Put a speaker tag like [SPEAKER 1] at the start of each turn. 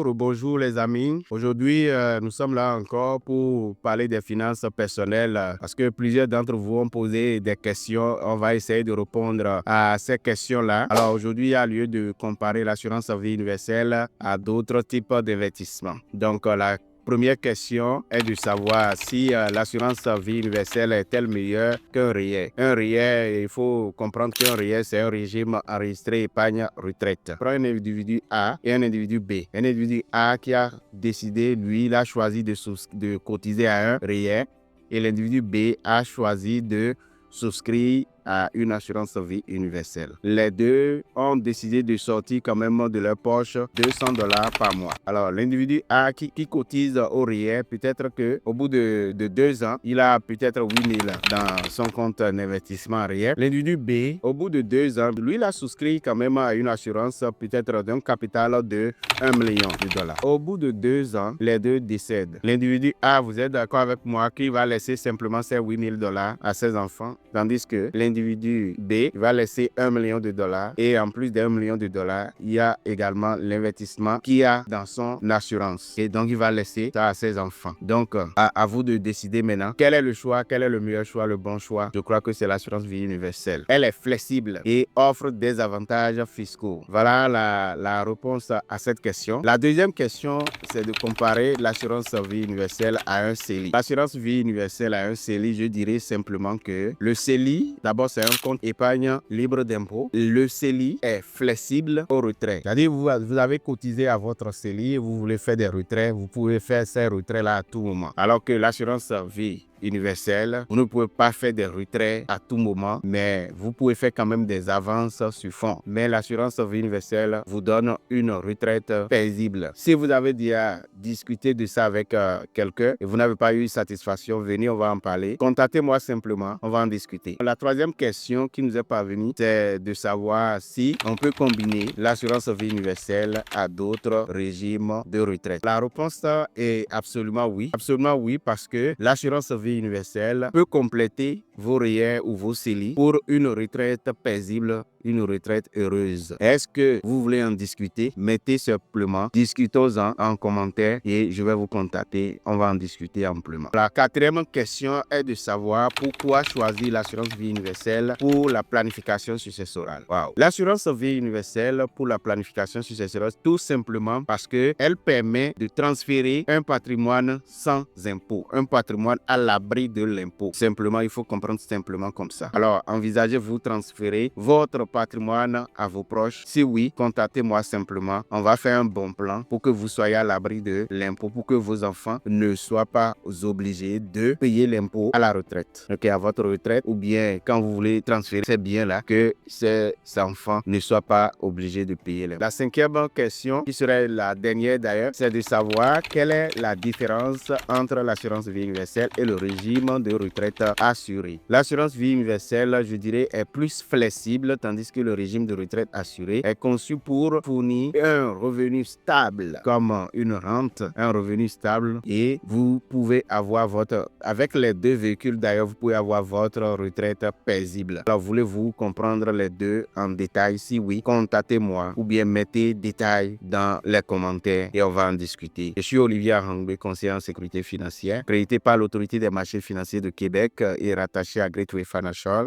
[SPEAKER 1] Bonjour les amis. Aujourd'hui, nous sommes là encore pour parler des finances personnelles parce que plusieurs d'entre vous ont posé des questions. On va essayer de répondre à ces questions-là. Alors aujourd'hui, il y a lieu de comparer l'assurance vie universelle à d'autres types d'investissements. Donc, la première question est de savoir si l'assurance vie universelle est-elle meilleure qu'un RIE. Un RIE, il faut comprendre qu'un RIE, c'est un régime enregistré épargne-retraite. Prends un individu A et un individu B. Un individu A qui a décidé, lui, il a choisi de cotiser à un RIE et l'individu B a choisi de souscrire à une assurance vie universelle. Les deux ont décidé de sortir quand même de leur poche $200 par mois. Alors, l'individu A qui cotise au RIE, peut-être qu'au bout de 2 ans, il a peut-être 8 000 dans son compte d'investissement RIE. L'individu B, au bout de 2 ans, lui, il a souscrit quand même à une assurance peut-être d'un capital de $1 million. Au bout de 2 ans, les deux décèdent. L'individu A, vous êtes d'accord avec moi, qu'il va laisser simplement ces $8 000 à ses enfants, tandis que l'individu B va laisser $1 million et en plus d'1 million, il y a également l'investissement qu'il y a dans son assurance et donc il va laisser ça à ses enfants. Donc à vous de décider maintenant quel est le choix, quel est le meilleur choix, le bon choix. Je crois que c'est l'assurance vie universelle. Elle est flexible et offre des avantages fiscaux. Voilà la réponse à cette question. La deuxième question, c'est de comparer l'assurance vie universelle à un CELI. L'assurance vie universelle à un CELI, je dirais simplement que le CELI, d'abord, c'est un compte épargne libre d'impôt. Le CELI est flexible au retrait. C'est-à-dire, vous avez cotisé à votre CELI et vous voulez faire des retraits, vous pouvez faire ces retraits-là à tout moment. Alors que l'assurance vie universelle, vous ne pouvez pas faire des retraits à tout moment, mais vous pouvez faire quand même des avances sur fonds. Mais l'assurance vie universelle vous donne une retraite paisible. Si vous avez déjà discuté de ça avec quelqu'un et vous n'avez pas eu satisfaction, venez, on va en parler. Contactez-moi simplement, on va en discuter. La troisième question qui nous est parvenue, c'est de savoir si on peut combiner l'assurance vie universelle à d'autres régimes de retraite. La réponse est absolument oui. Absolument oui, parce que l'assurance vie universelle peut compléter vos RIE ou vos CELI pour une retraite paisible, une retraite heureuse. Est-ce que vous voulez en discuter? Mettez simplement, discutons-en en commentaire et je vais vous contacter. On va en discuter amplement. La quatrième question est de savoir pourquoi choisir l'assurance vie universelle pour la planification successorale. Wow. L'assurance vie universelle pour la planification successorale, tout simplement parce qu'elle permet de transférer un patrimoine sans impôt, un patrimoine à l'abri de l'impôt. Simplement, il faut comprendre simplement comme ça. Alors, envisagez-vous transférer votre patrimoine à vos proches? Si oui, contactez-moi simplement. On va faire un bon plan pour que vous soyez à l'abri de l'impôt, pour que vos enfants ne soient pas obligés de payer l'impôt à la retraite. Ok, à votre retraite, ou bien quand vous voulez transférer ces biens-là, que ces enfants ne soient pas obligés de payer l'impôt. La cinquième question, qui serait la dernière d'ailleurs, c'est de savoir quelle est la différence entre l'assurance vie universelle et le régime de retraite assuré. L'assurance vie universelle, je dirais, est plus flexible, tandis que le régime de retraite assuré est conçu pour fournir un revenu stable, comme une rente, un revenu stable, et vous pouvez avoir avec les deux véhicules d'ailleurs, vous pouvez avoir votre retraite paisible. Alors, voulez-vous comprendre les deux en détail? Si oui, contactez-moi ou bien mettez détails dans les commentaires et on va en discuter. Je suis Olivier Arangbe, conseiller en sécurité financière, crédité par l'Autorité des marchés financiers de Québec et rattaché à Greatway Financial.